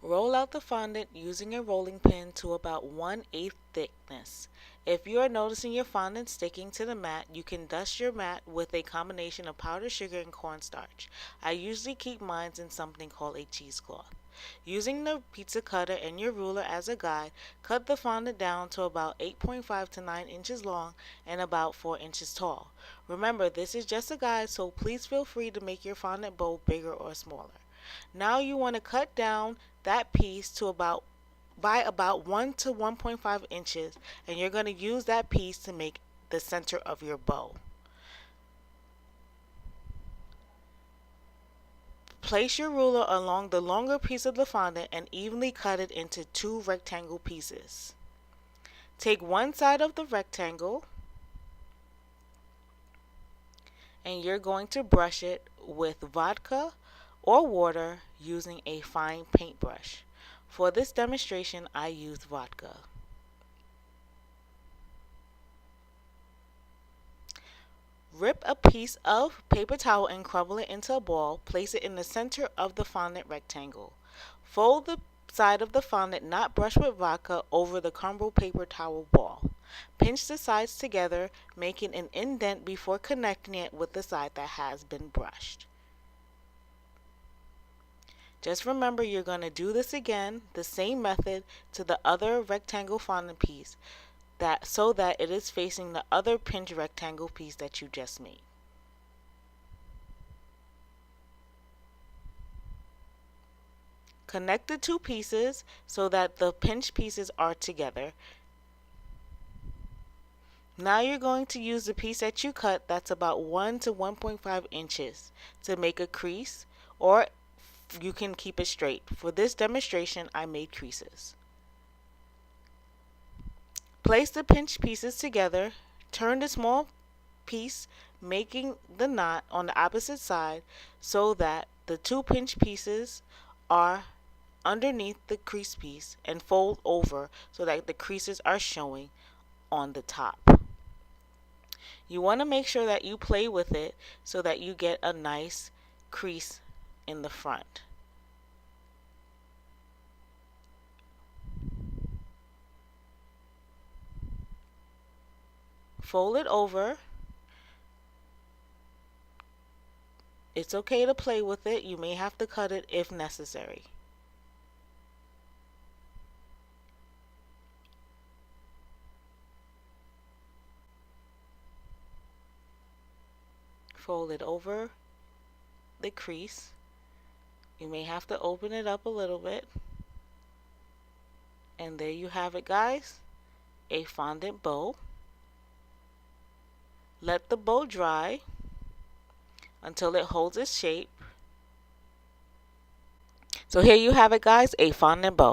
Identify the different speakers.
Speaker 1: Roll out the fondant using a rolling pin to about 1/8 thickness. If you are noticing your fondant sticking to the mat, you can dust your mat with a combination of powdered sugar and cornstarch. I usually keep mine in something called a cheesecloth. Using the pizza cutter and your ruler as a guide, cut the fondant down to about 8.5 to 9 inches long and about 4 inches tall. Remember, this is just a guide, so please feel free to make your fondant bowl bigger or smaller. Now you want to cut down that piece to about 1 to 1.5 inches, and you're going to use that piece to make the center of your bow. Place your ruler along the longer piece of the fondant and evenly cut it into 2 rectangle pieces. Take one side of the rectangle and you're going to brush it with vodka or water using a fine paintbrush. For this demonstration, I used vodka. Rip a piece of paper towel and crumble it into a ball. Place it in the center of the fondant rectangle. Fold the side of the fondant not brushed with vodka over the crumbled paper towel ball. Pinch the sides together, making an indent before connecting it with the side that has been brushed. Just remember, you're going to do this again, the same method, to the other rectangle fondant piece, so that it is facing the other pinched rectangle piece that you just made. Connect the two pieces so that the pinched pieces are together. Now you're going to use the piece that you cut that's about 1 to 1.5 inches to make a crease, or you can keep it straight. For this demonstration, I made creases. Place the pinched pieces together, turn the small piece, making the knot on the opposite side so that the two pinched pieces are underneath the crease piece, and fold over so that the creases are showing on the top. You want to make sure that you play with it so that you get a nice crease in the front. Fold it over. It's okay to play with it. You may have to cut it if necessary. Fold it over the crease. You may have to open it up a little bit. And there you have it, guys. A fondant bow. Let the bow dry until it holds its shape. So here you have it, guys, a fondant bow.